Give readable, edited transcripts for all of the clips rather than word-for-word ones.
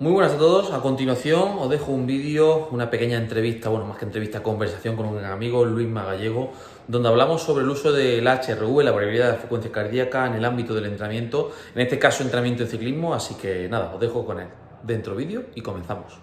Muy buenas a todos. A continuación os dejo un vídeo, una pequeña entrevista, bueno, más que entrevista, conversación con un gran amigo, Luis Magallego, donde hablamos sobre el uso del HRV, la variabilidad de la frecuencia cardíaca en el ámbito del entrenamiento, en este caso entrenamiento de ciclismo, así que nada, os dejo con él. Dentro vídeo y comenzamos.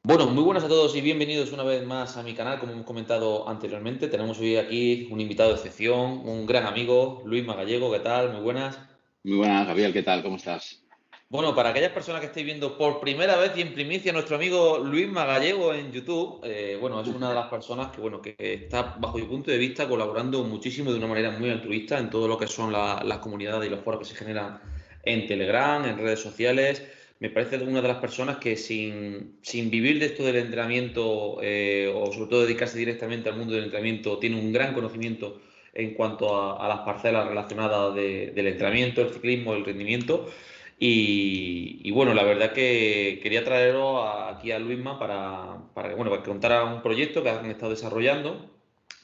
Bueno, muy buenas a todos y bienvenidos una vez más a mi canal. Como hemos comentado anteriormente, tenemos hoy aquí un invitado de excepción, un gran amigo, Luis Magallego. ¿Qué tal? Muy buenas. Muy buenas, Gabriel, ¿qué tal? ¿Cómo estás? Bueno, para aquellas personas que estéis viendo por primera vez y en primicia nuestro amigo Luis Magallego en YouTube, bueno, es una de las personas que, bueno, que está bajo mi punto de vista colaborando muchísimo de una manera muy altruista en todo lo que son las comunidades y los foros que se generan en Telegram, en redes sociales. Me parece una de las personas que sin vivir de esto del entrenamiento o sobre todo dedicarse directamente al mundo del entrenamiento, tiene un gran conocimiento en cuanto a las parcelas relacionadas del entrenamiento, el ciclismo, el rendimiento. Y bueno, la verdad que quería traeros aquí a Luisma bueno, para que contara un proyecto que han estado desarrollando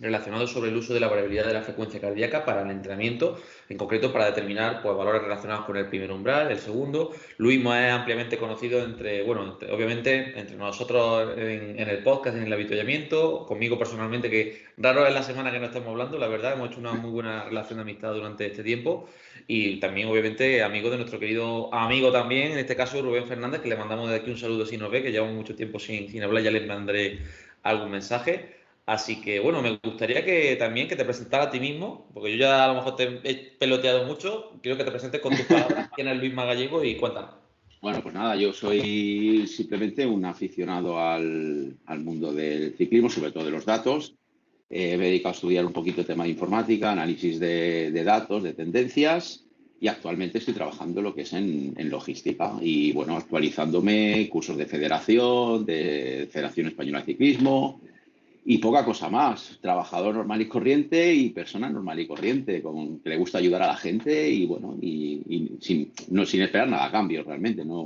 relacionado sobre el uso de la variabilidad de la frecuencia cardíaca para el entrenamiento, en concreto para determinar pues, valores relacionados con el primer umbral, el segundo. Luisma es ampliamente conocido obviamente, entre nosotros en el podcast, en el avituallamiento, conmigo personalmente, que raro es la semana que no estamos hablando, la verdad, hemos hecho una muy buena relación de amistad durante este tiempo. Y también, obviamente, amigo de nuestro querido amigo también, en este caso Rubén Fernández, que le mandamos de aquí un saludo si nos ve, que llevamos mucho tiempo sin hablar, ya les mandaré algún mensaje. Así que, bueno, me gustaría que también que te presentara a ti mismo, porque yo ya a lo mejor te he peloteado mucho, quiero que te presentes con tus palabras, quién es Luis Magallego y cuéntanos. Bueno, pues nada, yo soy simplemente un aficionado al mundo del ciclismo, sobre todo de los datos. Me he dedicado a estudiar un poquito el tema de informática, análisis de datos, de tendencias, y actualmente estoy trabajando lo que es en logística y, bueno, actualizándome cursos de Federación Española de Ciclismo, y poca cosa más. Trabajador normal y corriente y persona normal y corriente, que le gusta ayudar a la gente y bueno, y sin esperar nada a cambio realmente. No,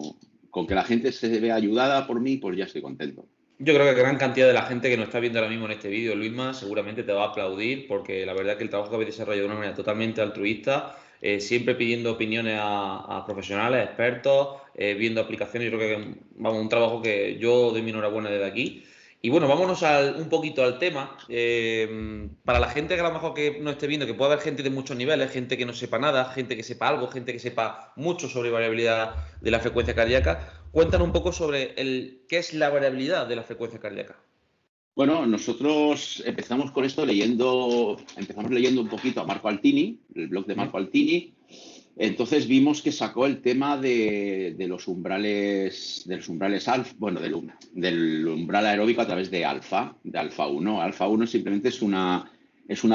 con que la gente se vea ayudada por mí, pues ya estoy contento. Yo creo que gran cantidad de la gente que nos está viendo ahora mismo en este vídeo, Luisma, seguramente te va a aplaudir porque la verdad que el trabajo que habéis desarrollado de una manera totalmente altruista, siempre pidiendo opiniones a profesionales, expertos, viendo aplicaciones. Yo creo que vamos, un trabajo que yo doy mi enhorabuena desde aquí. Y bueno, vámonos un poquito al tema. Para la gente que a lo mejor que no esté viendo, que puede haber gente de muchos niveles, gente que no sepa nada, gente que sepa algo, gente que sepa mucho sobre variabilidad de la frecuencia cardíaca. Cuéntanos un poco sobre qué es la variabilidad de la frecuencia cardíaca. Bueno, nosotros empezamos leyendo un poquito a Marco Altini, el blog de ¿Mm? Marco Altini. Entonces vimos que sacó el tema de los umbrales alfa, bueno, del umbral aeróbico a través de alfa 1. Alfa 1 simplemente es una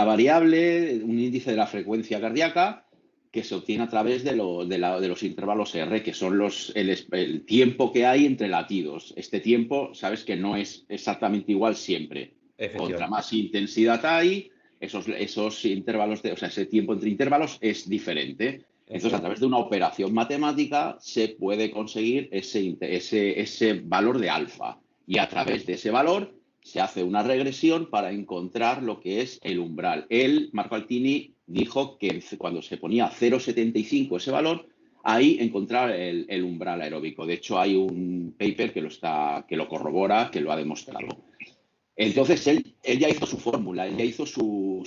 variable, un índice de la frecuencia cardíaca que se obtiene a través de los intervalos R, que son el tiempo que hay entre latidos. Este tiempo, sabes que no es exactamente igual siempre. Contra Efectivamente. más intensidad hay, esos intervalos, o sea, ese tiempo entre intervalos es diferente. Entonces, a través de una operación matemática se puede conseguir ese valor de alfa. Y a través de ese valor se hace una regresión para encontrar lo que es el umbral. Marco Altini, dijo que cuando se ponía 0,75 ese valor, ahí encontrar el umbral aeróbico. De hecho, hay un paper que lo corrobora, que lo ha demostrado. Sí. Entonces, él ya hizo su fórmula, él ya hizo su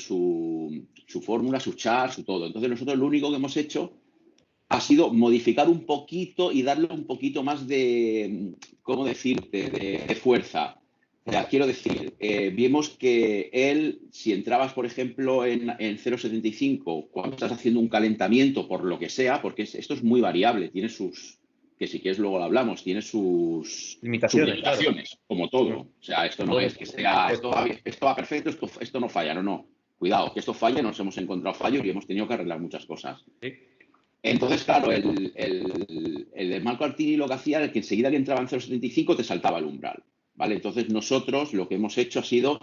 fórmula, su chart, su todo. Entonces, nosotros lo único que hemos hecho ha sido modificar un poquito y darle un poquito más de, ¿cómo decirte?, de fuerza. O sea, quiero decir, vimos que él, si entrabas, por ejemplo, en 0,75, cuando estás haciendo un calentamiento, por lo que sea, porque esto es muy variable, que si quieres luego lo hablamos, tiene sus Limitaciones, claro. limitaciones, como todo. Mm. O sea, esto no es Todo, que por sea, supuesto. esto va perfecto, esto no falla, no, no. Cuidado, que esto falla, nos hemos encontrado fallos y hemos tenido que arreglar muchas cosas. Sí. Entonces, claro, el de Marco Artini lo que hacía era que enseguida que entraba en 0,75 te saltaba el umbral, ¿vale? Entonces nosotros lo que hemos hecho ha sido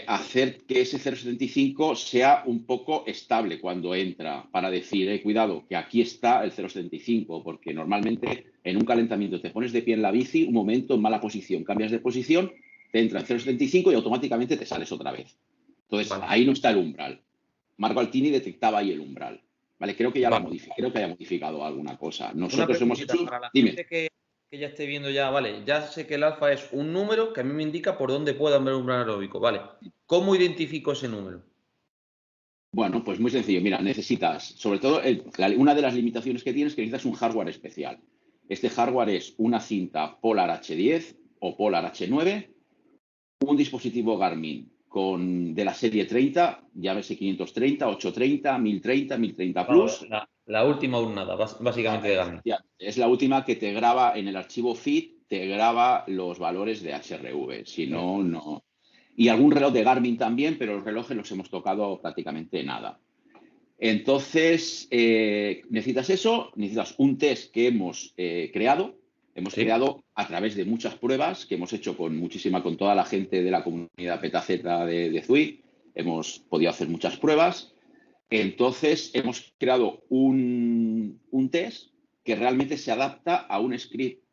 hacer que ese 0,75 sea un poco estable cuando entra, para decir, cuidado, que aquí está el 0,75, porque normalmente en un calentamiento te pones de pie en la bici, un momento en mala posición, cambias de posición, te entra en 0,75 y automáticamente te sales otra vez. Entonces, Vale. ahí no está el umbral. Marco Altini detectaba ahí el umbral. Vale, creo que ya Vale. creo que haya modificado alguna cosa. Una Nosotros hemos preguntita hecho. para la Dime. gente que ya esté viendo ya, vale, ya sé que el alfa es un número que a mí me indica por dónde puedo ver un umbral aeróbico, vale. ¿Cómo identifico ese número? Bueno, pues muy sencillo. Mira, necesitas, sobre todo, una de las limitaciones que tienes es que necesitas un hardware especial. Este hardware es una cinta Polar H10 o Polar H9, un dispositivo Garmin de la serie 30, llámese 530, 830, 1030, 1030 Vamos, Plus. la última hornada, básicamente de Garmin. Es la última que te graba en el archivo FIT, te graba los valores de HRV. Si no, no. Y algún reloj de Garmin también, pero los relojes los hemos tocado prácticamente nada. Entonces, necesitas eso, necesitas un test que hemos creado. Hemos creado a través de muchas pruebas que hemos hecho con toda la gente de la comunidad PetaZ de Zwift. Hemos podido hacer muchas pruebas. Entonces, hemos creado un test que realmente se adapta a un script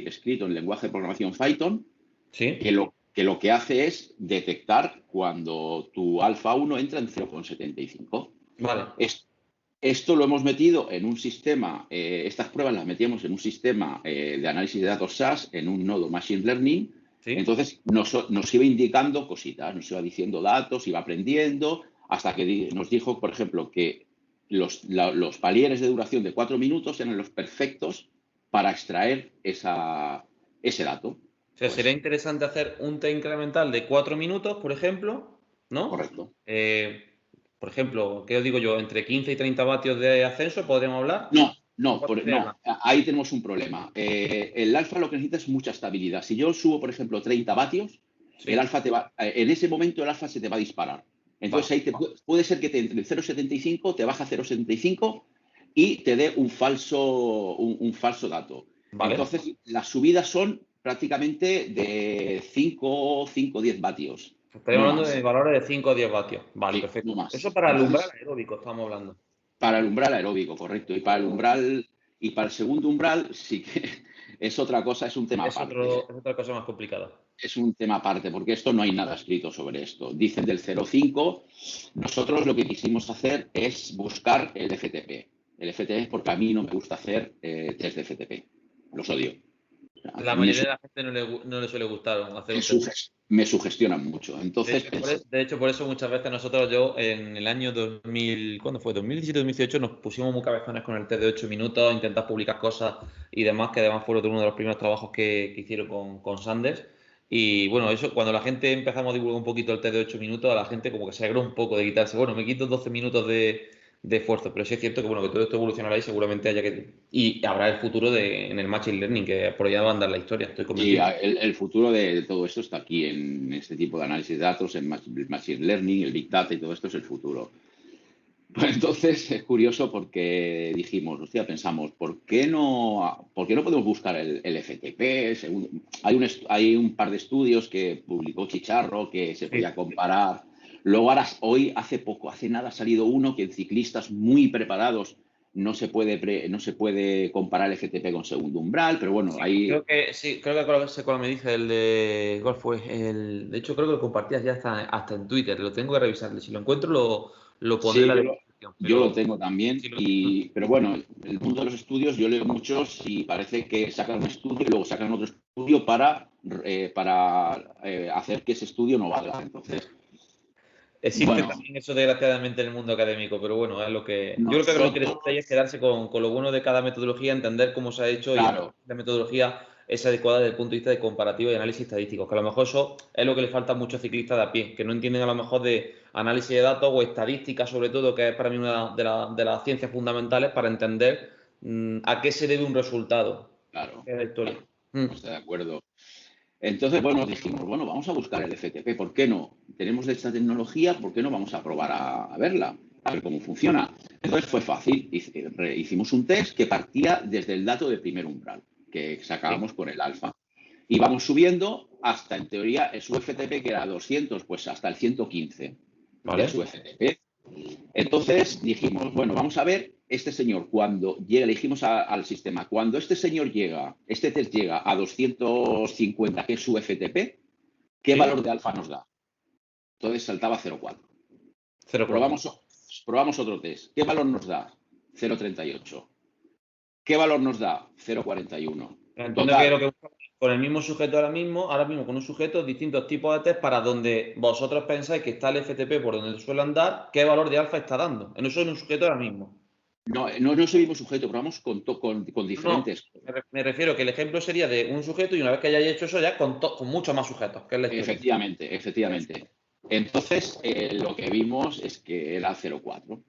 escrito en lenguaje de programación Python, que lo que hace es detectar cuando tu alfa 1 entra en 0,75. Vale. Esto lo hemos metido en un sistema, estas pruebas las metíamos en un sistema de análisis de datos SAS, en un nodo Machine Learning. ¿Sí? Entonces nos iba indicando cositas, nos iba diciendo datos, iba aprendiendo, hasta que nos dijo, por ejemplo, que los palieres de duración de 4 minutos eran los perfectos para extraer ese dato. O sea, sería interesante hacer un test incremental de 4 minutos, por ejemplo, ¿no? Correcto. Por ejemplo, ¿qué os digo yo? ¿Entre 15 y 30 vatios de ascenso podríamos hablar? No, ahí tenemos un problema. El alfa lo que necesita es mucha estabilidad. Si yo subo, por ejemplo, 30 vatios, el alfa en ese momento el alfa se te va a disparar. Entonces ahí puede ser que te entre en 0,75, te baja 0,75 y te dé un falso dato. Vale. Entonces las subidas son prácticamente de 5 o 10 vatios. Estaríamos hablando de valores de 5 o 10 vatios. Vale, Sí, perfecto. no más. Eso para el umbral aeróbico estamos hablando. Para el umbral aeróbico, correcto. Y para el segundo umbral sí que es otra cosa, es un tema aparte. Es otra cosa más complicada. Es un tema aparte, porque esto no hay nada escrito sobre esto. Dicen del 0,5. Nosotros lo que quisimos hacer es buscar el FTP. El FTP es porque a mí no me gusta hacer test de FTP. Los odio. La mayoría de la gente no le suele gustar hacer me sugestionan mucho. Entonces, de hecho, por eso muchas veces yo en el año 2000, ¿cuándo fue? 2017-2018 nos pusimos muy cabezones con el test de 8 minutos, intentar publicar cosas y demás, que además fue uno de los primeros trabajos que hicieron con Sanders. Y bueno, eso cuando la gente empezamos a divulgar un poquito el test de 8 minutos, a la gente como que se alegró un poco de quitarse, bueno, me quito 12 minutos de esfuerzo, pero sí es cierto que bueno, que todo esto evolucionará y seguramente y habrá el futuro en el Machine Learning, que por allá va a andar la historia, estoy convencido. Sí, el futuro de todo esto está aquí en este tipo de análisis de datos, en Machine Learning, el Big Data y todo esto es el futuro. Pues entonces es curioso porque dijimos, hostia, pensamos, ¿por qué no podemos buscar el FTP? Hay un par de estudios que publicó Chicharro que se podía comparar. Luego hace nada ha salido uno que en ciclistas muy preparados no se puede comparar el FTP con segundo umbral, pero bueno, ahí... Creo que sé cuál me dice, el de golf fue de hecho creo que lo compartías ya hasta en Twitter, lo tengo que revisar, si lo encuentro lo pondré en la descripción. Yo lo tengo también, pero bueno, el mundo de los estudios yo leo muchos y parece que sacan un estudio y luego sacan otro estudio para hacer que ese estudio no valga. Entonces, existe también eso desgraciadamente en el mundo académico, pero bueno, es lo que... Yo creo que lo interesante es quedarse con lo bueno de cada metodología, entender cómo se ha hecho y la metodología es adecuada desde el punto de vista de comparativa y análisis estadístico, que a lo mejor eso es lo que le falta a muchos ciclistas de a pie, que no entienden a lo mejor de análisis de datos o estadística sobre todo, que es para mí una de las ciencias fundamentales para entender a qué se debe un resultado. Claro, estoy de acuerdo. Entonces, bueno, dijimos, bueno, vamos a buscar el FTP, ¿por qué no? Tenemos esta tecnología, ¿por qué no vamos a probar a verla? A ver cómo funciona. Entonces fue fácil, hicimos un test que partía desde el dato de primer umbral, que sacábamos con el alfa. Y vamos subiendo hasta, en teoría, su FTP, que era 200, pues hasta el 115 de su FTP. Entonces dijimos, bueno, vamos a ver este señor cuando llega, le dijimos al sistema, cuando este test llega a 250, que es su FTP, ¿qué valor de alfa nos da? Entonces saltaba 0,4. probamos otro test. ¿Qué valor nos da? 0,38. ¿Qué valor nos da? 0,41. Entiendo que lo que con el mismo sujeto ahora mismo con un sujeto, distintos tipos de test para donde vosotros pensáis que está el FTP por donde suele andar, qué valor de alfa está dando. En eso en un sujeto ahora mismo. No es el mismo sujeto, probamos con diferentes. No, me refiero que el ejemplo sería de un sujeto y una vez que hayáis hecho eso ya con muchos más sujetos, que es la historia. Efectivamente. Entonces, lo que vimos es que era 0,4.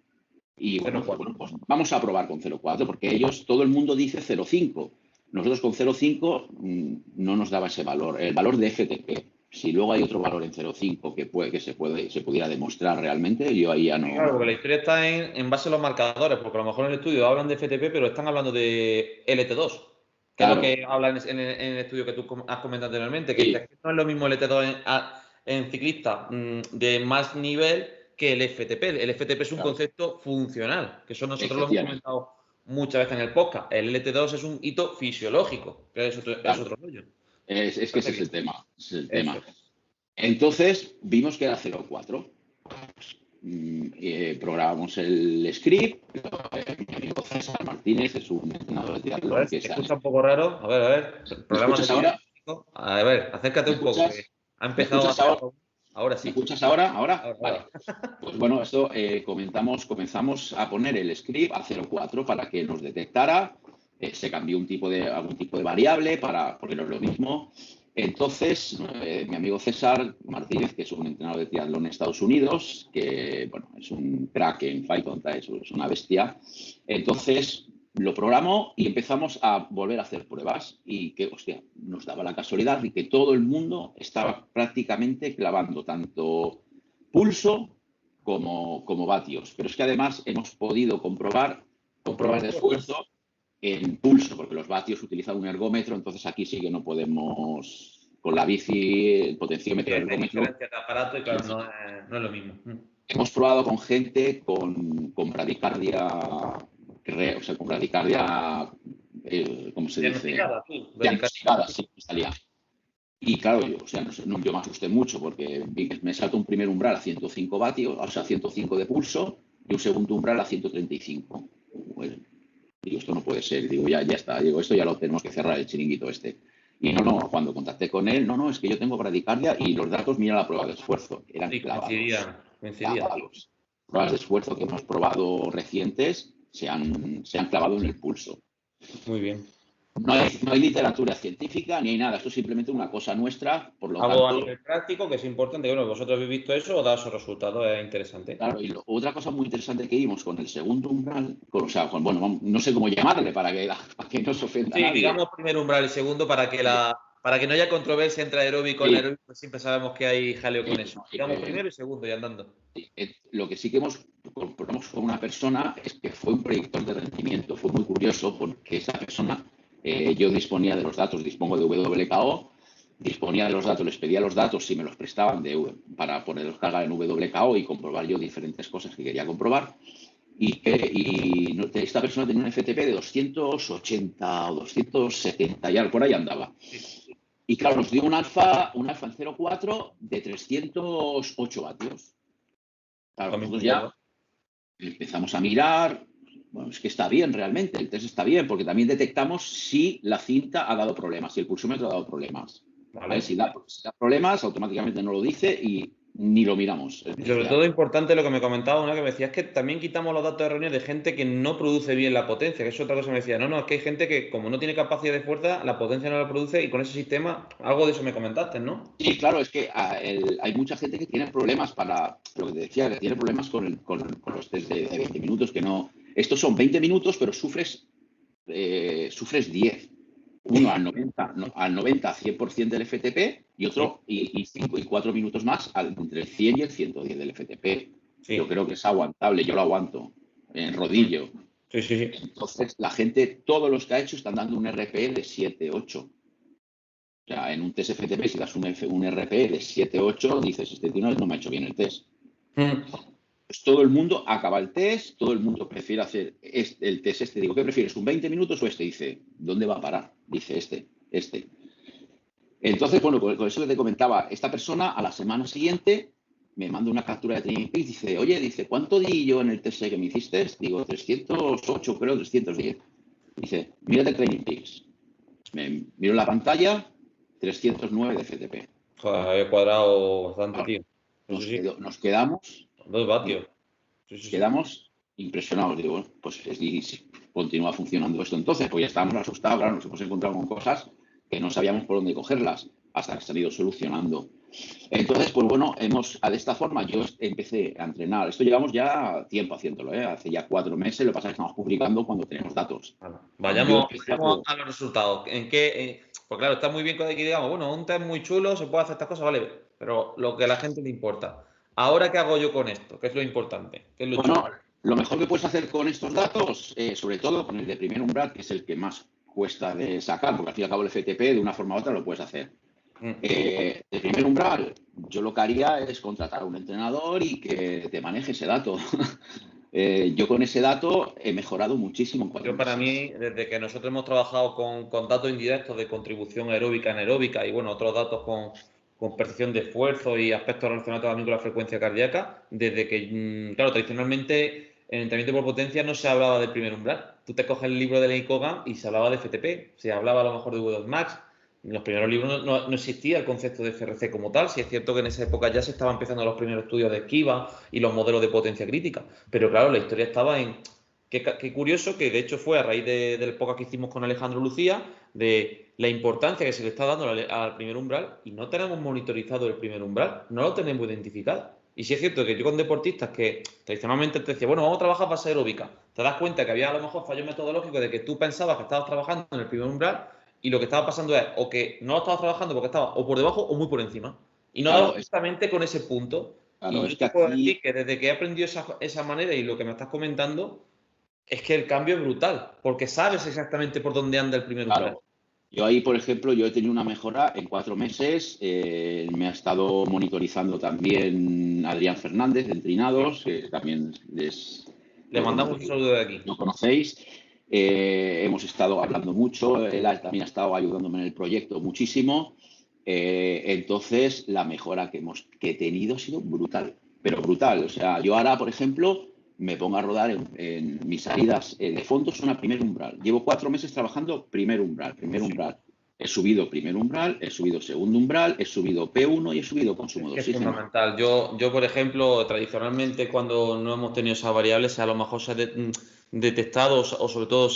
Y bueno, pues vamos a probar con 0,4 porque todo el mundo dice 0,5. Nosotros con 0,5 no nos daba ese valor, el valor de FTP. Si luego hay otro valor en 0,5 que se pudiera demostrar realmente, yo ahí ya no. Claro, porque la historia está en base a los marcadores, porque a lo mejor en el estudio hablan de FTP, pero están hablando de LT2, que es lo que hablan en el estudio que tú has comentado anteriormente, que dice que no es lo mismo el LT2 en ciclista de más nivel que el FTP. El FTP es un concepto funcional, que eso nosotros lo hemos comentado muchas veces en el podcast. El LT2 es un hito fisiológico, que es otro rollo. Es que ese es el tema. Entonces, vimos que era 0,4. Programamos el script. Mi amigo César Martínez es un entrenador de triatlón. Se escucha un poco raro. A ver. ¿Me escuchas ahora? A ver, acércate un poco. Que ha empezado ahora sí. ¿Me escuchas ahora? Vale. Pues bueno, esto comenzamos a poner el script a 0,4 para que nos detectara. Se cambió algún tipo de variable porque no es lo mismo. Entonces, mi amigo César Martínez, que es un entrenador de triatlón en Estados Unidos, que bueno, es un crack en Python, es una bestia. Entonces, lo programó y empezamos a volver a hacer pruebas y que, hostia, nos daba la casualidad de que todo el mundo estaba prácticamente clavando tanto pulso como vatios. Pero es que además hemos podido comprobar con pruebas de esfuerzo en pulso, porque los vatios utilizan un ergómetro, entonces aquí sí que no podemos, con la bici, el potenciómetro, el ergómetro. Hay diferencia de aparato y claro, no es lo mismo. Hemos probado con gente con bradicardia, con bradicardia, ¿cómo se dice? Diagnosticada, sí, salía. Y claro, yo me asusté mucho porque me salto un primer umbral a 105 vatios, o sea, 105 de pulso, y un segundo umbral a 135. Bueno, digo, esto no puede ser. Digo, ya está. Digo, esto ya lo tenemos que cerrar, el chiringuito este. Y cuando contacté con él, es que yo tengo bradicardia y los datos, mira la prueba de esfuerzo. Eran clavados. Clavados. Pruebas de esfuerzo que hemos probado recientes se han clavado en el pulso. Muy bien. No hay literatura científica ni hay nada. Esto es simplemente una cosa nuestra. Por lo tanto, a nivel práctico, que es importante. Bueno, vosotros habéis visto eso o da esos resultados. Es interesante. Claro, y otra cosa muy interesante que vimos con el segundo umbral, bueno, no sé cómo llamarle para que no se ofenda a nadie. Digamos primer umbral y segundo para que no haya controversia entre aeróbico y anaeróbico, pues siempre sabemos que hay jaleo con eso. Digamos primero y segundo y andando. Lo que sí que comprobamos con una persona es que fue un predictor de rendimiento. Fue muy curioso porque esa persona, yo dispongo de WKO, disponía de los datos, les pedía los datos si me los prestaban para ponerlos cargar en WKO y comprobar yo diferentes cosas que quería comprobar. Y esta persona tenía un FTP de 280 o 270, ya por ahí andaba. Y claro, nos dio un alfa en 0,4 de 308 vatios. Claro, nosotros ya empezamos a mirar. Bueno, es que está bien realmente, el test está bien, porque también detectamos si la cinta ha dado problemas, si el pulsómetro ha dado problemas. ¿Vale? Si da problemas, automáticamente no lo dice y ni lo miramos. Y sobre todo importante lo que me comentaba, que me decía, es que también quitamos los datos erróneos de gente que no produce bien la potencia, que es otra cosa que me decía, es que hay gente que como no tiene capacidad de fuerza, la potencia no la produce y con ese sistema, algo de eso me comentaste, ¿no? Sí, claro, es que hay mucha gente que tiene problemas lo que te decía, que tiene problemas con los test de 20 minutos, que no. Estos son 20 minutos, pero sufres 10. Uno al 90, 100% del FTP y otro y 5 y 4 minutos más entre el 100 y el 110 del FTP. Sí. Yo creo que es aguantable, yo lo aguanto en rodillo. Sí. Entonces, la gente, todos los que ha hecho están dando un RPE de 7, 8. O sea, en un test FTP, si das un RPE de 7, 8, dices, este tío no me ha hecho bien el test. Pues todo el mundo acaba el test, todo el mundo prefiere hacer el test este. Digo, ¿qué prefieres, un 20 minutos o este? Dice, ¿dónde va a parar? Dice este. Entonces, bueno, con eso que te comentaba, esta persona a la semana siguiente me manda una captura de Training Peaks, dice, oye, dice, ¿cuánto di yo en el TSE que me hiciste? Digo, 308, creo, 310. Dice, mírate Training Peaks. Me miro la pantalla, 309 de FTP. Joder, había cuadrado bastante, Claro, tío. Sí, sí. nos quedamos, 2 vatios. Sí, sí, sí. quedamos impresionados. Digo, bueno, pues si continúa funcionando esto entonces, pues ya estábamos asustados, claro, nos hemos encontrado con cosas que no sabíamos por dónde cogerlas, hasta que se han ido solucionando. Entonces, pues bueno, de esta forma yo empecé a entrenar. Esto llevamos ya tiempo haciéndolo, ¿eh? Hace ya 4 meses, lo que pasa es que estamos publicando cuando tenemos datos. Bueno, Yo vayamos empecé a... a los resultados. Pues claro, está muy bien que digamos, bueno, un test muy chulo, se puede hacer estas cosas, vale, pero lo que a la gente le importa. Ahora, ¿qué hago yo con esto? ¿Qué es lo importante? ¿Qué es lo chulo? Bueno, lo mejor que puedes hacer con estos datos, sobre todo con el de primer umbral, que es el que más cuesta de sacar, porque al fin y al cabo el FTP de una forma u otra lo puedes hacer. De primer umbral, yo lo que haría es contratar a un entrenador y que te maneje ese dato. Yo con ese dato he mejorado muchísimo en 4 Yo para meses. mí, desde que nosotros hemos trabajado con datos indirectos de contribución aeróbica, anaeróbica y bueno, otros datos con percepción de esfuerzo y aspectos relacionados también con la frecuencia cardíaca, desde que, claro, tradicionalmente en entrenamiento por potencia no se hablaba del primer umbral. Tú te coges el libro de la ICOGA y se hablaba de FTP, se hablaba a lo mejor de V2 Max. En los primeros libros no existía el concepto de FRC como tal, si es cierto que en esa época ya se estaban empezando los primeros estudios de esquiva y los modelos de potencia crítica, pero claro, la historia estaba en... Qué curioso que de hecho fue a raíz del podcast que hicimos con Alejandro Lucía, de la importancia que se le está dando al primer umbral y no tenemos monitorizado el primer umbral, no lo tenemos identificado. Y sí es cierto que yo con deportistas que tradicionalmente te decía, bueno, vamos a trabajar base aeróbica, te das cuenta que había a lo mejor fallos metodológicos de que tú pensabas que estabas trabajando en el primer umbral y lo que estaba pasando es o que no lo estabas trabajando porque estaba o por debajo o muy por encima. Y no dabas Claro, justamente con ese punto. claro, Y es yo que te puedo decir aquí, que desde que he aprendido esa manera y lo que me estás comentando, es que el cambio es brutal, porque sabes exactamente por dónde anda el primer umbral. claro, yo ahí, por ejemplo, yo he tenido una mejora en 4 meses. Me ha estado monitorizando también Adrián Fernández de Entrenados, que también Le mandamos un saludo de aquí. lo conocéis. Hemos estado hablando mucho. Él también ha estado ayudándome en el proyecto muchísimo. Entonces, la mejora que he tenido ha sido brutal, pero brutal. O sea, yo ahora, por ejemplo, me pongo a rodar en mis salidas de fondo, son a primer umbral. Llevo 4 meses trabajando primer umbral, primer umbral. He subido primer umbral, he subido segundo umbral, he subido P1 y he subido consumo Es de que es oxígeno. fundamental. Yo, por ejemplo, tradicionalmente cuando no hemos tenido esas variables, a lo mejor se ha detectado o sobre todo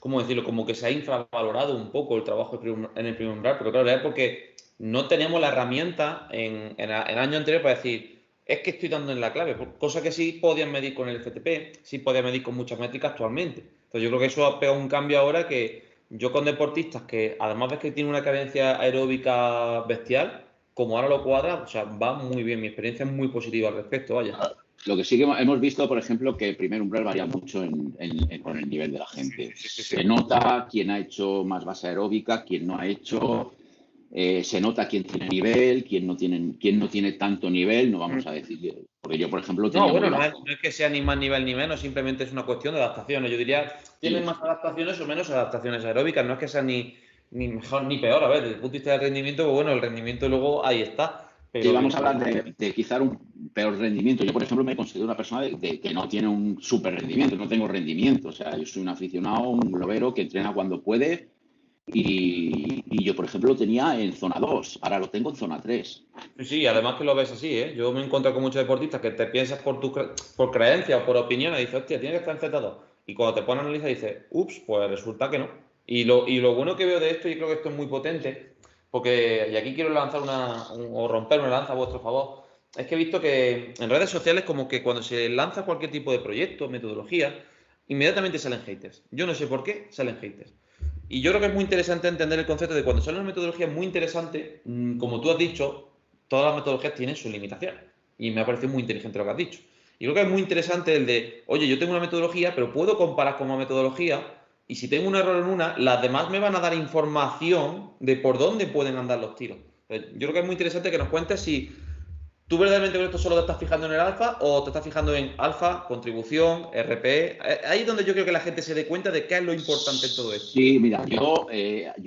¿cómo decirlo? Como que se ha infravalorado un poco el trabajo en el primer umbral, pero claro, es porque no tenemos la herramienta en año anterior para decir, es que estoy dando en la clave, cosa que sí podían medir con el FTP, sí podían medir con muchas métricas actualmente. Entonces yo creo que eso ha pegado un cambio ahora que yo con deportistas que además ves que tienen una cadencia aeróbica bestial, como ahora lo cuadra, o sea, va muy bien. Mi experiencia es muy positiva al respecto, vaya. Lo que sí que hemos visto, por ejemplo, que el primer umbral varía mucho con el nivel de la gente. Se nota quién ha hecho más base aeróbica, quién no ha hecho. Se nota quién tiene nivel, quién no tiene tanto nivel, no vamos a decir. Porque yo, por ejemplo, No, tenía muy bueno, bajo. no es que sea ni más nivel ni menos, simplemente es una cuestión de adaptaciones. Yo diría, tienen Sí, más adaptaciones o menos adaptaciones aeróbicas, no es que sea ni mejor ni peor. A ver, desde el punto de vista del rendimiento, pues bueno, el rendimiento luego ahí está. sí, Pero vamos a hablar de quizá un peor rendimiento. Yo, por ejemplo, me considero una persona que no tiene un súper rendimiento, no tengo rendimiento. O sea, yo soy un aficionado, un globero que entrena cuando puede. Y yo, por ejemplo, lo tenía en zona 2, ahora lo tengo en zona 3. sí, sí, además que lo ves así, ¿eh? Yo me encuentro con muchos deportistas que te piensas por creencia o por opinión y dices, hostia, tiene que estar en Z2. Y cuando te pones a analizar dices, ups, pues resulta que no. Y lo bueno que veo de esto, y creo que esto es muy potente, porque, y aquí quiero lanzar o romper una lanza a vuestro favor, es que he visto que en redes sociales como que cuando se lanza cualquier tipo de proyecto, metodología, inmediatamente salen haters. Yo no sé por qué salen haters. Y yo creo que es muy interesante entender el concepto de cuando sale una metodología muy interesante, como tú has dicho, todas las metodologías tienen sus limitaciones. Y me ha parecido muy inteligente lo que has dicho. Y creo que es muy interesante el de, oye, yo tengo una metodología, pero puedo comparar con una metodología y si tengo un error en una, las demás me van a dar información de por dónde pueden andar los tiros. Yo creo que es muy interesante que nos cuentes si ¿tú verdaderamente con esto solo te estás fijando en el alfa o te estás fijando en alfa, contribución, RPE? Ahí es donde yo creo que la gente se dé cuenta de qué es lo importante en todo esto. Sí, mira, yo,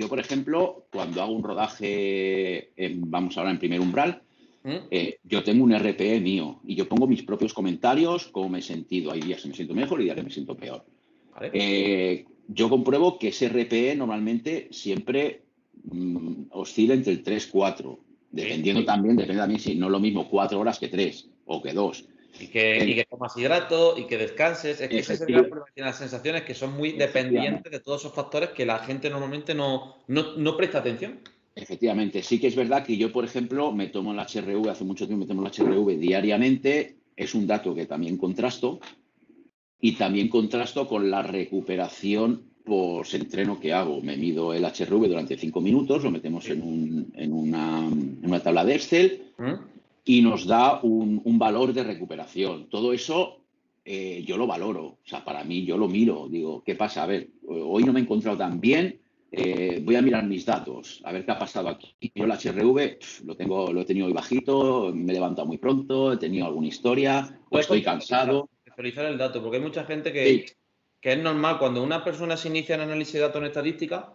por ejemplo, cuando hago un rodaje, vamos a hablar en primer umbral, Yo tengo un RPE mío y yo pongo mis propios comentarios, cómo me he sentido. Hay días que me siento mejor y días que me siento peor. ¿Vale? Yo compruebo que ese RPE normalmente siempre oscila entre el 3-4, dependiendo también, depende también si no es lo mismo 4 horas que 3 o que 2. Y que comas hidrato y que descanses. Es que ese es el gran problema que tiene las sensaciones, que son muy dependientes de todos esos factores que la gente normalmente no presta atención. Efectivamente, sí que es verdad que yo, por ejemplo, me tomo el HRV, hace mucho tiempo me tomo el HRV diariamente, es un dato que también contrasto y también contrasto con la recuperación post-entreno que hago. Me mido el HRV durante 5 minutos, lo metemos en una tabla de Excel y nos da un valor de recuperación. Todo eso yo lo valoro, o sea, para mí yo lo miro, digo, ¿qué pasa? A ver, hoy no me he encontrado tan bien, voy a mirar mis datos, a ver qué ha pasado aquí. Yo el HRV lo he tenido hoy bajito, me he levantado muy pronto, he tenido alguna historia, o estoy cansado. Actualizar el dato, porque hay mucha gente Sí. que es normal, cuando una persona se inicia en análisis de datos en estadística,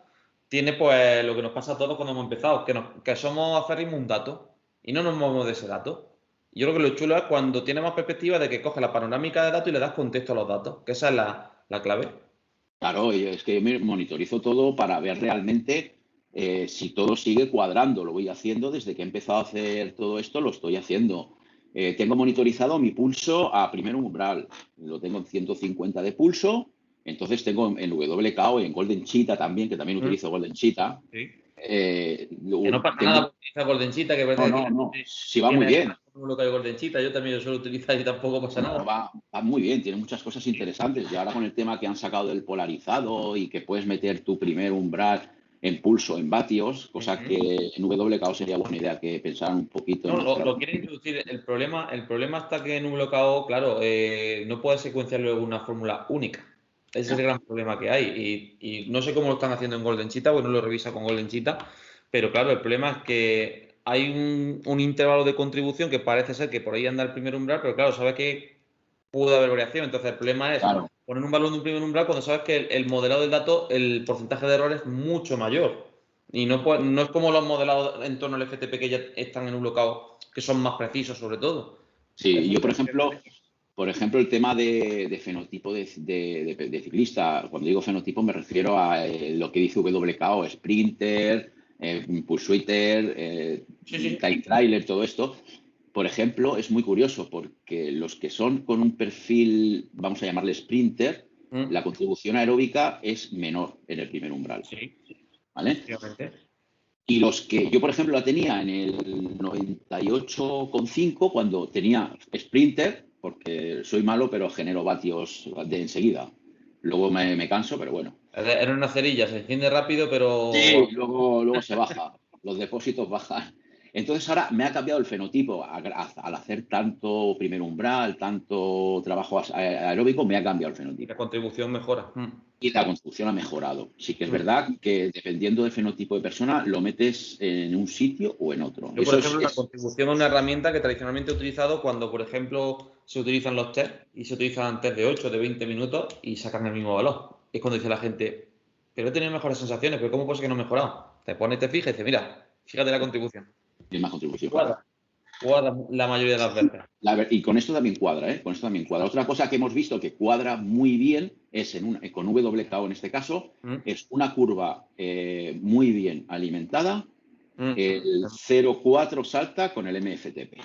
tiene pues lo que nos pasa a todos cuando hemos empezado, que somos aférrimos a un dato y no nos movemos de ese dato. Y yo creo que lo chulo es cuando tienes más perspectiva de que coges la panorámica de datos y le das contexto a los datos, que esa es la clave. Claro, y es que yo me monitorizo todo para ver realmente si todo sigue cuadrando. Lo voy haciendo desde que he empezado a hacer todo esto, lo estoy haciendo. Tengo monitorizado mi pulso a primer umbral. Lo tengo en 150 de pulso. Entonces tengo en WKO y en Golden Cheetah también, que también utilizo Golden Cheetah. Sí. Que no pasa nada por utilizar Golden Cheetah, que parece que no. Sí, va muy bien. Lo que hay Golden Cheetah, yo también lo suelo utilizar y tampoco pasa nada. Va muy bien, tiene muchas cosas interesantes. Y ahora con el tema que han sacado del polarizado y que puedes meter tu primer umbral en pulso, en vatios, cosa que en WKO sería buena idea que pensaran un poquito en lo quieren introducir. El problema está que en WKO, claro, no puedes secuenciarlo en una fórmula única. Ese es el gran problema que hay. Y no sé cómo lo están haciendo en Golden Cheetah, porque no lo revisa con Golden Cheetah. Pero claro, el problema es que hay un intervalo de contribución que parece ser que por ahí anda el primer umbral, pero claro, sabes que puede haber variación. Entonces, el problema es poner un valor de un primer umbral cuando sabes que el modelado del dato, el porcentaje de error es mucho mayor. Y no es como los modelados en torno al FTP que ya están en un locao, que son más precisos sobre todo. Sí, yo por ejemplo, el tema de fenotipo de ciclista, cuando digo fenotipo me refiero a lo que dice WKO, sprinter, pursuiter, time trailer, todo esto. Por ejemplo, es muy curioso porque los que son con un perfil, vamos a llamarle sprinter, la contribución aeróbica es menor en el primer umbral. Sí, ¿vale? Y los que yo, por ejemplo, la tenía en el 98,5 cuando tenía sprinter, porque soy malo, pero genero vatios de enseguida. Luego me canso, pero bueno. Era una cerilla, se enciende rápido, pero... Sí, luego se baja. Los depósitos bajan. Entonces ahora me ha cambiado el fenotipo. Al hacer tanto primer umbral, tanto trabajo aeróbico, me ha cambiado el fenotipo. Y la contribución mejora. Y la construcción ha mejorado. Sí que es verdad que dependiendo del fenotipo de persona, lo metes en un sitio o en otro. Yo, por ejemplo, la contribución es una herramienta que tradicionalmente he utilizado cuando, por ejemplo, se utilizan los test y se utilizan test de 8, de 20 minutos y sacan el mismo valor. Es cuando dice la gente, pero he tenido mejores sensaciones, pero ¿cómo puede ser que no he mejorado? Te pones, te fijas y dices, mira, fíjate la contribución. Tiene más contribución. Cuadra la mayoría de las veces. Y con esto también cuadra, ¿eh? Con esto también cuadra. Otra cosa que hemos visto que cuadra muy bien es con WKO en este caso, es una curva muy bien alimentada. El 0,4 salta con el MFTP.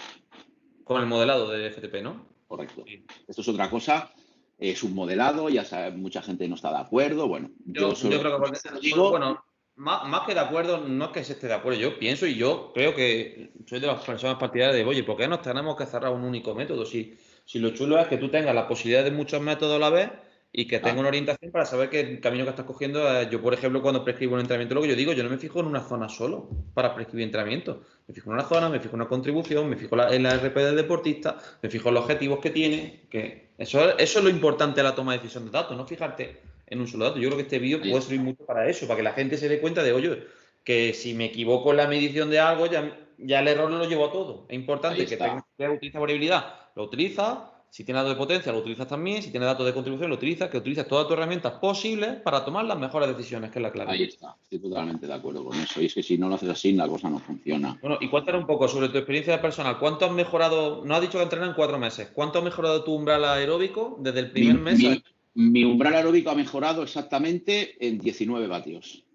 Con el modelado del FTP, ¿no? Correcto. Sí. Esto es otra cosa. Es un modelado, ya sabe, mucha gente no está de acuerdo. Bueno, yo creo que bueno, más que de acuerdo, no es que se esté de acuerdo. Yo pienso y yo creo que soy de las personas partidarias de, oye, ¿por qué nos tenemos que cerrar un único método? Si lo chulo es que tú tengas la posibilidad de muchos métodos a la vez y que tenga una orientación para saber que el camino que estás cogiendo. Yo, por ejemplo, cuando prescribo un entrenamiento, lo que yo digo, yo no me fijo en una zona solo para prescribir entrenamiento. Me fijo en una zona, me fijo en una contribución, me fijo en la RP del deportista, me fijo en los objetivos que tiene. Que eso es lo importante de la toma de decisión de datos, no fijarte en un solo dato. Yo creo que este vídeo puede servir mucho para eso, para que la gente se dé cuenta de, oye, que si me equivoco en la medición de algo, ya el error lo llevo a todo. Es importante que tengas que utilizar variabilidad. Lo utiliza, Si tienes datos de potencia, lo utilizas también. Si tienes datos de contribución, lo utilizas. Que utilices todas tus herramientas posibles para tomar las mejores decisiones, que es la clave. Ahí está, estoy totalmente de acuerdo con eso. Y es que si no lo haces así, la cosa no funciona. Bueno, y cuéntanos un poco sobre tu experiencia personal. ¿Cuánto has mejorado? No has dicho que entrenas en 4 meses. ¿Cuánto has mejorado tu umbral aeróbico desde el Mi, primer mes a mi- mi umbral aeróbico ha mejorado exactamente en 19 vatios.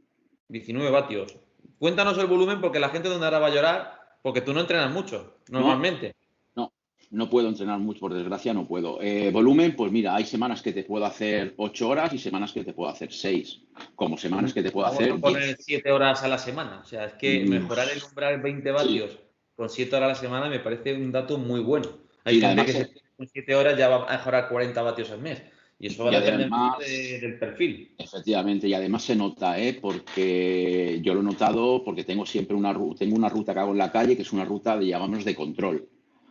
19 vatios? Cuéntanos el volumen porque la gente donde ahora va a llorar, porque tú no entrenas mucho, No, normalmente. no, no puedo entrenar mucho, por desgracia no puedo. Volumen, pues mira, hay semanas que te puedo hacer 8 horas y semanas que te puedo hacer 6, como semanas que te puedo Vamos a hacer poner 10. 7 horas a la semana. O sea, es que Mm, mejorar el umbral 20 sí, vatios con 7 horas a la semana me parece un dato muy bueno. Hay sí, gente además, que se con 7 horas ya va a mejorar 40 vatios al mes. Y eso va y a depender mucho además, del perfil. efectivamente, y además se nota, porque yo lo he notado porque tengo siempre tengo una ruta que hago en la calle que es una ruta de, llamamos, de control.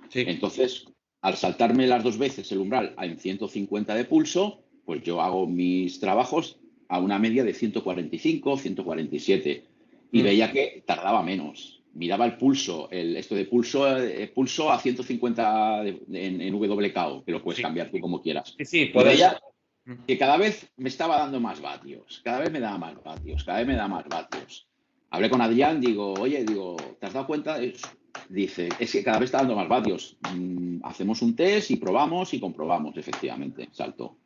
Sí. Entonces, al saltarme las 2 veces el umbral en 150 de pulso, pues yo hago mis trabajos a una media de 145, 147. Y Mm. veía que tardaba menos. Miraba el pulso, esto de pulso a 150 en WKO, que lo puedes Sí. cambiar tú como quieras. Sí, sí, Y puedes. veía que cada vez me estaba dando más vatios, cada vez me daba más vatios, cada vez me da más vatios. Hablé con Adrián, digo, oye, digo, ¿te has dado cuenta? Dice, es que cada vez está dando más vatios. Hacemos un test y probamos y comprobamos, efectivamente, saltó.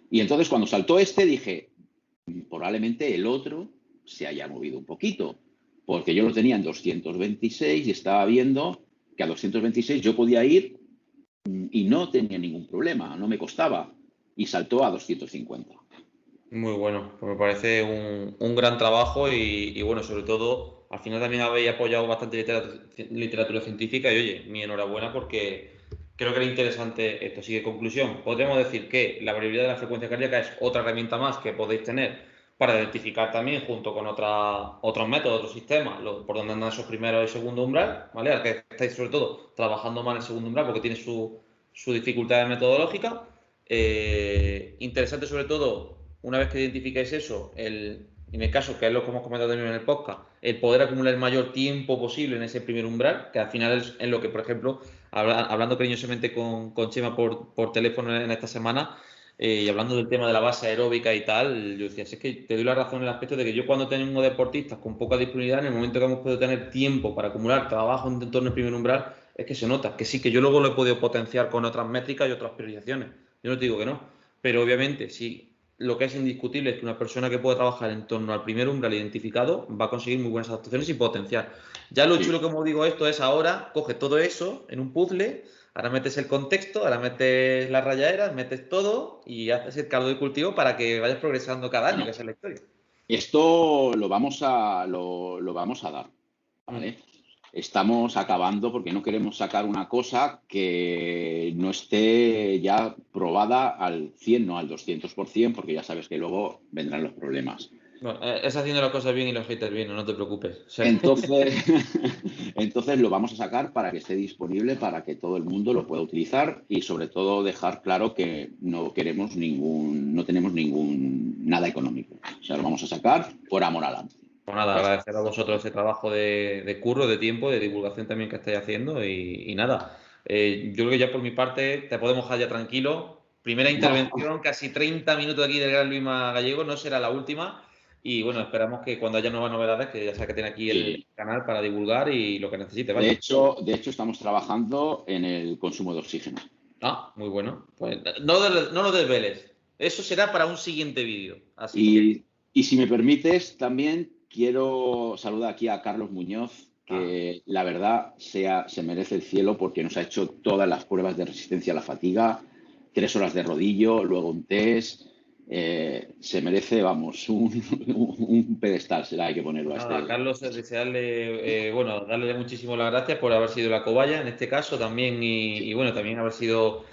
Y entonces cuando saltó este dije, probablemente el otro se haya movido un poquito, porque yo lo tenía en 226 y estaba viendo que a 226 yo podía ir y no tenía ningún problema, no me costaba, y saltó a 250. Muy bueno, pues me parece un gran trabajo y bueno, sobre todo, al final también habéis apoyado bastante literatura científica y oye, mi enhorabuena porque creo que era interesante esto. Así que, conclusión, podríamos decir que la variabilidad de la frecuencia cardíaca es otra herramienta más que podéis tener para identificar también, junto con otros métodos, otros sistemas, por donde andan esos primeros y segundo umbral, ¿vale? Al que estáis sobre todo trabajando más en el segundo umbral porque tiene su dificultad metodológica. Interesante sobre todo, una vez que identificáis eso, en el caso, que es lo que hemos comentado también en el podcast, el poder acumular el mayor tiempo posible en ese primer umbral, que al final es en lo que, por ejemplo, hablando cariñosamente con Chema por teléfono en esta semana, y hablando del tema de la base aeróbica y tal, yo decía, si es que te doy la razón en el aspecto de que yo cuando tengo deportistas con poca disponibilidad, en el momento que hemos podido tener tiempo para acumular trabajo en torno al primer umbral, es que se nota, que sí, que yo luego lo he podido potenciar con otras métricas y otras priorizaciones. Yo no te digo que no, pero obviamente si lo que es indiscutible es que una persona que pueda trabajar en torno al primer umbral identificado va a conseguir muy buenas adaptaciones y potenciar. Ya lo Sí. chulo, como digo, esto es ahora, coge todo eso en un puzzle, ahora metes el contexto, ahora metes las rayaderas, metes todo y haces el caldo de cultivo para que vayas progresando cada año, Bueno, que esa es la historia. esto lo vamos a dar, Mm. ¿vale? Estamos acabando porque no queremos sacar una cosa que no esté ya probada al 100, no al 200%, porque ya sabes que luego vendrán los problemas. Bueno, es haciendo las cosas bien y los haters bien, no te preocupes. O sea, Entonces, entonces lo vamos a sacar para que esté disponible, para que todo el mundo lo pueda utilizar y sobre todo dejar claro que no queremos no tenemos nada económico. O sea, lo vamos a sacar por amor al arte. pues nada, Ya está. agradecer a vosotros ese trabajo de curro, de tiempo, de divulgación también que estáis haciendo y nada. Yo creo que ya por mi parte te podemos dejar ya tranquilo. Primera intervención, casi 30 minutos aquí del Gran Luisma Gallego, no será la última. Y bueno, esperamos que cuando haya nuevas novedades, que ya sabes que tiene aquí el Sí. canal para divulgar y lo que necesite, De vaya. hecho, de hecho, estamos trabajando en el consumo de oxígeno. Ah, muy bueno. Pues no lo desveles. Eso será para un siguiente vídeo. Así que, Y si me permites, también quiero saludar aquí a Carlos Muñoz, ah, que la verdad se merece el cielo porque nos ha hecho todas las pruebas de resistencia a la fatiga, 3 horas de rodillo, luego un test. Se merece, vamos, un pedestal, será, hay que ponerlo a nada, este. Carlos, desearle, bueno, darle muchísimas las gracias por haber sido la cobaya en este caso también y bueno, también haber sido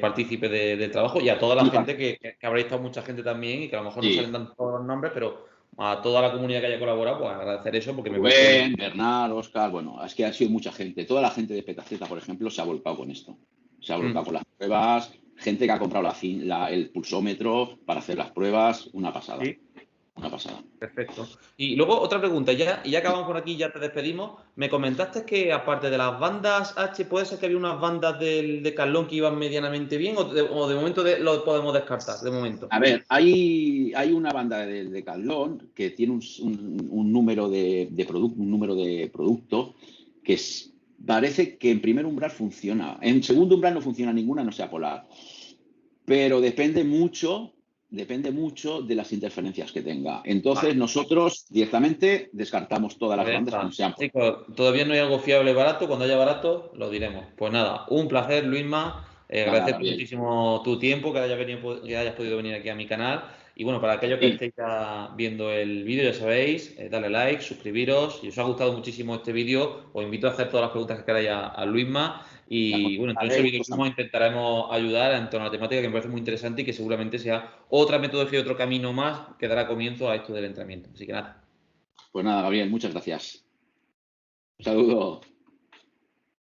partícipe del trabajo y a toda la Y, gente que habréis estado mucha gente también y que a lo mejor no salen sí, tanto todos los nombres, pero a toda la comunidad que haya colaborado, pues agradecer eso porque me parece Rubén, Bernal, Oscar, bueno, es que ha sido mucha gente. Toda la gente de Petaceta, por ejemplo, se ha volcado con esto. Se ha volcado mm, con las pruebas, gente que ha comprado el pulsómetro para hacer las pruebas, una pasada. sí. una pasada. Perfecto. Y luego otra pregunta, y ya acabamos por aquí, ya te despedimos. Me comentaste que aparte de las bandas H, ¿puede ser que había unas bandas del Decathlon que iban medianamente bien o de momento lo podemos descartar, de momento? A ver, hay una banda del Decathlon que tiene un número de producto, un número de producto que parece que en primer umbral funciona. En segundo umbral no funciona ninguna, no sea Polar. Pero depende mucho de las interferencias que tenga. Entonces, Vale, nosotros directamente descartamos todas las pues ya bandas que no está. sean Polar. Chicos, todavía no hay algo fiable barato. Cuando haya barato, lo diremos. Pues nada, un placer, Luisma. Nada, Agradecerte Gabriel. muchísimo tu tiempo, que hayas podido venir aquí a mi canal. Y bueno, para aquellos que Sí, estéis ya viendo el vídeo, ya sabéis, darle like, suscribiros. Si os ha gustado muchísimo este vídeo, os invito a hacer todas las preguntas que queráis a Luisma. la Y bueno, entre ese contestaré vídeo mismo gustosamente. intentaremos ayudar en torno a la temática que me parece muy interesante y que seguramente sea otra metodología y otro camino más que dará comienzo a esto del entrenamiento. Así que nada. Pues nada, Gabriel, muchas gracias. Un saludo.